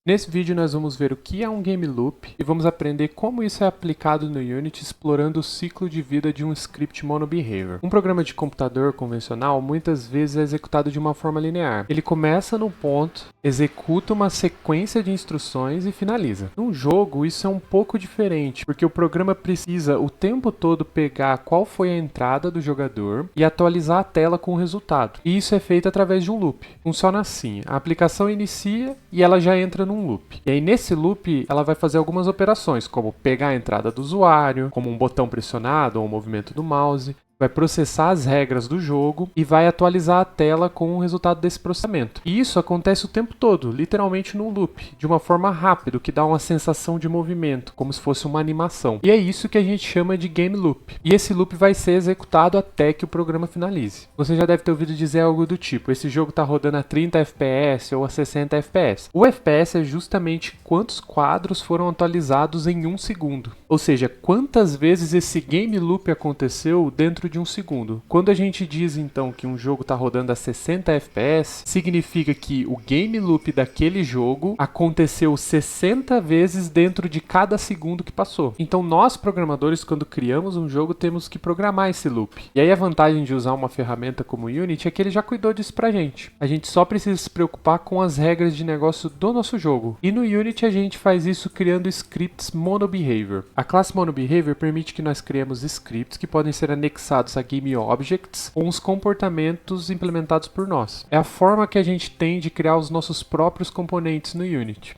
Nesse vídeo nós vamos ver o que é um game loop e vamos aprender como isso é aplicado no Unity explorando o ciclo de vida de um script monobehavior. Um programa de computador convencional muitas vezes é executado de uma forma linear. Ele começa no ponto, executa uma sequência de instruções e finaliza. Num jogo isso é um pouco diferente, porque o programa precisa o tempo todo pegar qual foi a entrada do jogador e atualizar a tela com o resultado. E isso é feito através de um loop. Funciona assim, a aplicação inicia e ela já entra num loop. E aí nesse loop ela vai fazer algumas operações, como pegar a entrada do usuário, como um botão pressionado ou um movimento do mouse, vai processar as regras do jogo e vai atualizar a tela com o resultado desse processamento. E isso acontece o tempo todo, literalmente num loop, de uma forma rápida, que dá uma sensação de movimento, como se fosse uma animação. E é isso que a gente chama de game loop. E esse loop vai ser executado até que o programa finalize. Você já deve ter ouvido dizer algo do tipo, esse jogo está rodando a 30 FPS ou a 60 FPS. O FPS é justamente quantos quadros foram atualizados em um segundo. Ou seja, quantas vezes esse game loop aconteceu dentro de um segundo. Quando a gente diz então que um jogo está rodando a 60 FPS, significa que o game loop daquele jogo aconteceu 60 vezes dentro de cada segundo que passou. Então nós programadores, quando criamos um jogo, temos que programar esse loop. E aí a vantagem de usar uma ferramenta como o Unity é que ele já cuidou disso pra gente. A gente só precisa se preocupar com as regras de negócio do nosso jogo. E no Unity a gente faz isso criando scripts monobehavior. A classe monobehavior permite que nós criemos scripts que podem ser anexados a game objects com os comportamentos implementados por nós. É a forma que a gente tem de criar os nossos próprios componentes no Unity.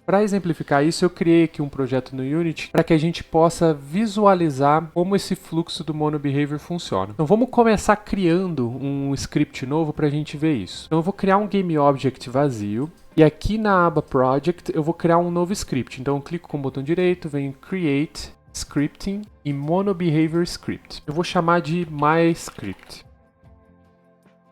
Para exemplificar isso, eu criei aqui um projeto no Unity para que a gente possa visualizar como esse fluxo do monobehavior funciona. Então vamos começar criando um script novo para a gente ver isso. Então eu vou criar um game object vazio. E aqui na aba Project eu vou criar um novo script. Então eu clico com o botão direito, venho Create, Scripting e Monobehavior Script. Eu vou chamar de MyScript.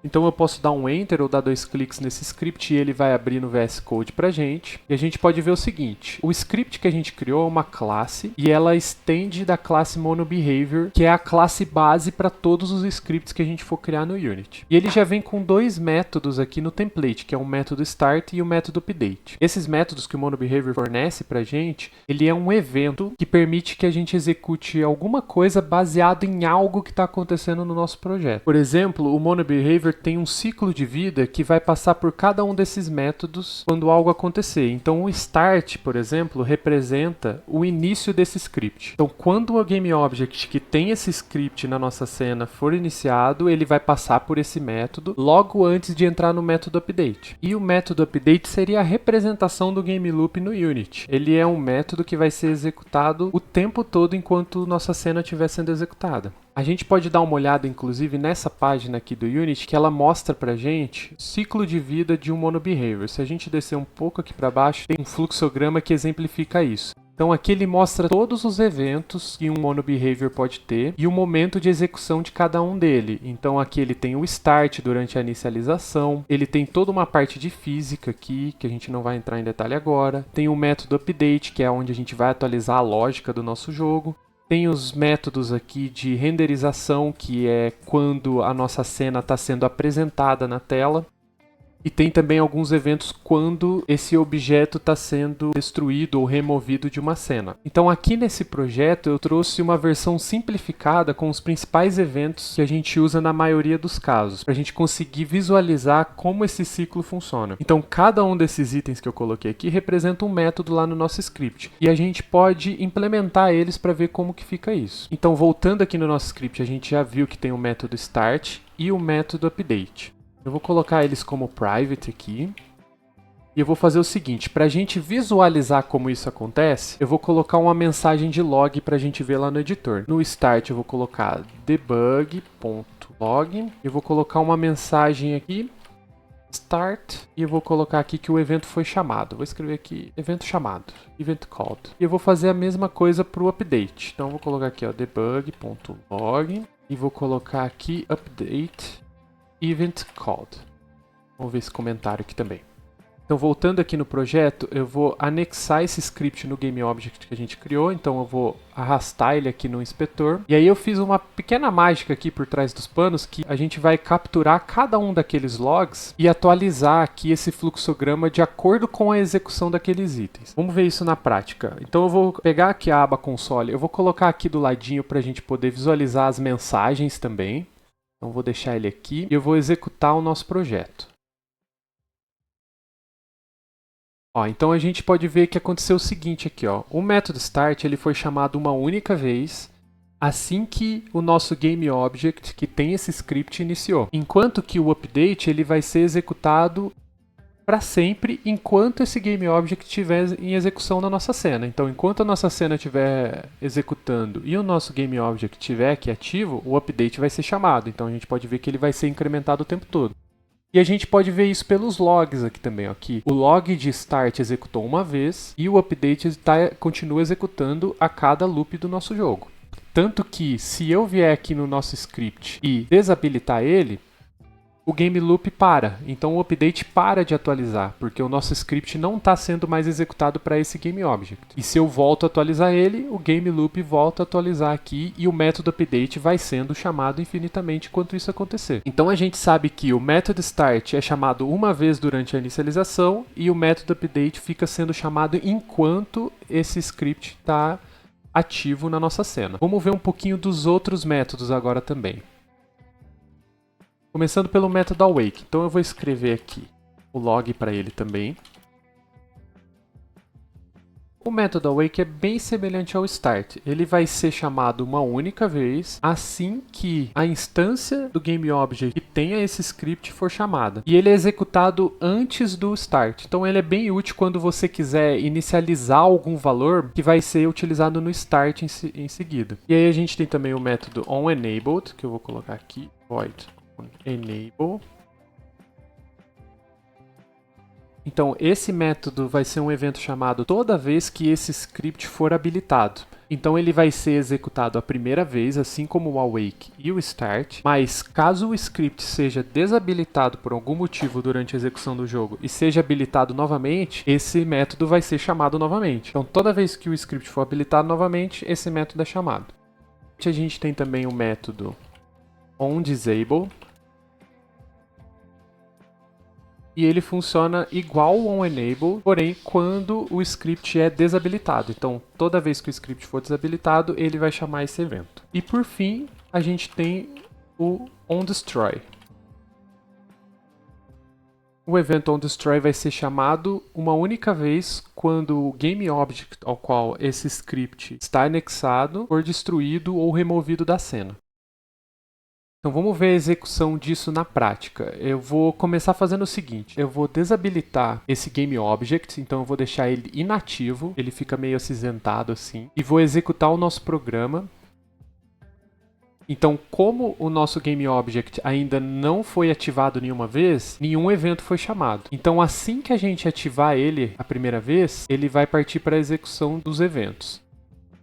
Então eu posso dar um Enter ou dar 2 cliques nesse script e ele vai abrir no VS Code pra gente. E a gente pode ver o seguinte, o script que a gente criou é uma classe e ela estende da classe MonoBehavior, que é a classe base para todos os scripts que a gente for criar no Unity. E ele já vem com 2 métodos aqui no template, que é o método Start e o método Update. Esses métodos que o MonoBehavior fornece pra gente, ele é um evento que permite que a gente execute alguma coisa baseado em algo que está acontecendo no nosso projeto. Por exemplo, o MonoBehavior tem um ciclo de vida que vai passar por cada um desses métodos quando algo acontecer. Então o start, por exemplo, representa o início desse script. Então quando o GameObject que tem esse script na nossa cena for iniciado, ele vai passar por esse método logo antes de entrar no método update. E o método update seria a representação do game loop no Unity. Ele é um método que vai ser executado o tempo todo enquanto nossa cena estiver sendo executada. A gente pode dar uma olhada, inclusive, nessa página aqui do Unity, que ela mostra pra gente o ciclo de vida de um monobehavior. Se a gente descer um pouco aqui para baixo, tem um fluxograma que exemplifica isso. Então aqui ele mostra todos os eventos que um monobehavior pode ter e o momento de execução de cada um dele. Então aqui ele tem o start durante a inicialização, ele tem toda uma parte de física aqui, que a gente não vai entrar em detalhe agora. Tem o método update, que é onde a gente vai atualizar a lógica do nosso jogo. Tem os métodos aqui de renderização, que é quando a nossa cena está sendo apresentada na tela. E tem também alguns eventos quando esse objeto está sendo destruído ou removido de uma cena. Então aqui nesse projeto eu trouxe uma versão simplificada com os principais eventos que a gente usa na maioria dos casos, para a gente conseguir visualizar como esse ciclo funciona. Então cada um desses itens que eu coloquei aqui representa um método lá no nosso script. E a gente pode implementar eles para ver como que fica isso. Então voltando aqui no nosso script, a gente já viu que tem o método start e o método update. Eu vou colocar eles como private aqui. E eu vou fazer o seguinte, para a gente visualizar como isso acontece, eu vou colocar uma mensagem de log para a gente ver lá no editor. No start eu vou colocar debug.log. Eu vou colocar uma mensagem aqui, start, e eu vou colocar aqui que o evento foi chamado. Vou escrever aqui, evento chamado, event called. E eu vou fazer a mesma coisa para o update. Então eu vou colocar aqui, ó, debug.log, e vou colocar aqui update event called. Vamos ver esse comentário aqui também. Então, voltando aqui no projeto, eu vou anexar esse script no GameObject que a gente criou. Então, eu vou arrastar ele aqui no inspetor. E aí eu fiz uma pequena mágica aqui por trás dos panos, que a gente vai capturar cada um daqueles logs e atualizar aqui esse fluxograma de acordo com a execução daqueles itens. Vamos ver isso na prática. Então, eu vou pegar aqui a aba console, eu vou colocar aqui do ladinho para a gente poder visualizar as mensagens também. Então, vou deixar ele aqui e eu vou executar o nosso projeto. Então a gente pode ver que aconteceu o seguinte aqui, ó. O método start ele foi chamado uma única vez assim que o nosso GameObject, que tem esse script, iniciou. Enquanto que o update ele vai ser executado para sempre enquanto esse GameObject estiver em execução na nossa cena. Então, enquanto a nossa cena estiver executando e o nosso GameObject estiver aqui ativo, o update vai ser chamado. Então a gente pode ver que ele vai ser incrementado o tempo todo. E a gente pode ver isso pelos logs aqui também. Ó. Aqui, o log de start executou uma vez e o update continua executando a cada loop do nosso jogo. Tanto que, se eu vier aqui no nosso script e desabilitar ele, o game loop para. Então o update para de atualizar, porque o nosso script não está sendo mais executado para esse GameObject. E se eu volto a atualizar ele, o game loop volta a atualizar aqui e o método update vai sendo chamado infinitamente enquanto isso acontecer. Então a gente sabe que o método start é chamado uma vez durante a inicialização e o método update fica sendo chamado enquanto esse script está ativo na nossa cena. Vamos ver um pouquinho dos outros métodos agora também. Começando pelo método awake. Então eu vou escrever aqui o log para ele também. O método awake é bem semelhante ao start. Ele vai ser chamado uma única vez assim que a instância do GameObject que tenha esse script for chamada. E ele é executado antes do start. Então ele é bem útil quando você quiser inicializar algum valor que vai ser utilizado no start em seguida. E aí a gente tem também o método onEnabled, que eu vou colocar aqui, void enable. Então, esse método vai ser um evento chamado toda vez que esse script for habilitado. Então, ele vai ser executado a primeira vez, assim como o awake e o start, mas caso o script seja desabilitado por algum motivo durante a execução do jogo e seja habilitado novamente, esse método vai ser chamado novamente. Então, toda vez que o script for habilitado novamente, esse método é chamado. A gente tem também o método onDisable. E ele funciona igual ao onEnable, porém quando o script é desabilitado. Então, toda vez que o script for desabilitado, ele vai chamar esse evento. E por fim, a gente tem o onDestroy. O evento onDestroy vai ser chamado uma única vez quando o GameObject ao qual esse script está anexado for destruído ou removido da cena. Então vamos ver a execução disso na prática. Eu vou começar fazendo o seguinte, eu vou desabilitar esse GameObject, então eu vou deixar ele inativo, ele fica meio acinzentado assim, e vou executar o nosso programa. Então, como o nosso GameObject ainda não foi ativado nenhuma vez, nenhum evento foi chamado. Então, assim que a gente ativar ele a primeira vez, ele vai partir para a execução dos eventos.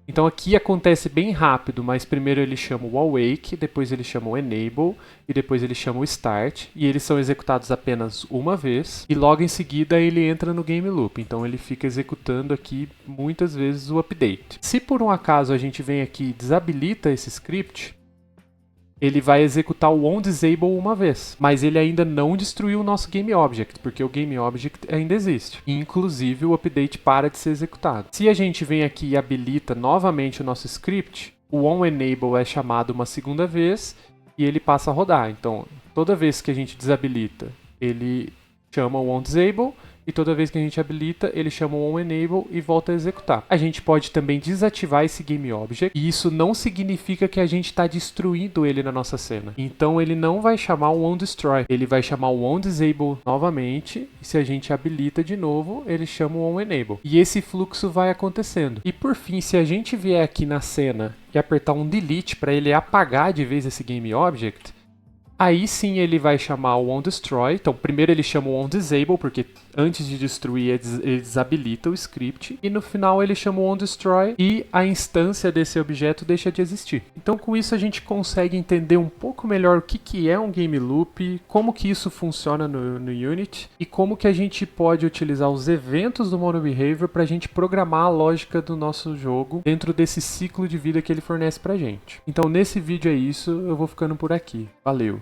Então aqui acontece bem rápido, mas primeiro ele chama o awake, depois ele chama o enable e depois ele chama o start, e eles são executados apenas uma vez, e logo em seguida ele entra no game loop, então ele fica executando aqui muitas vezes o update. Se por um acaso a gente vem aqui e desabilita esse script, ele vai executar o onDisable uma vez, mas ele ainda não destruiu o nosso GameObject, porque o GameObject ainda existe. E, inclusive, o update para de ser executado. Se a gente vem aqui e habilita novamente o nosso script, o onEnable é chamado uma segunda vez e ele passa a rodar. Então, toda vez que a gente desabilita, ele chama o onDisable, e toda vez que a gente habilita, ele chama o onEnable e volta a executar. A gente pode também desativar esse GameObject, e isso não significa que a gente está destruindo ele na nossa cena. Então ele não vai chamar o onDestroy, ele vai chamar o onDisable novamente, e se a gente habilita de novo, ele chama o onEnable. E esse fluxo vai acontecendo. E por fim, se a gente vier aqui na cena e apertar um delete para ele apagar de vez esse GameObject, Aí sim ele vai chamar o onDestroy. Então primeiro ele chama o onDisable, porque antes de destruir ele desabilita o script. E no final ele chama o onDestroy e a instância desse objeto deixa de existir. Então com isso a gente consegue entender um pouco melhor o que é um game loop, como que isso funciona no Unity e como que a gente pode utilizar os eventos do MonoBehavior para a gente programar a lógica do nosso jogo dentro desse ciclo de vida que ele fornece pra gente. Então nesse vídeo é isso, eu vou ficando por aqui. Valeu!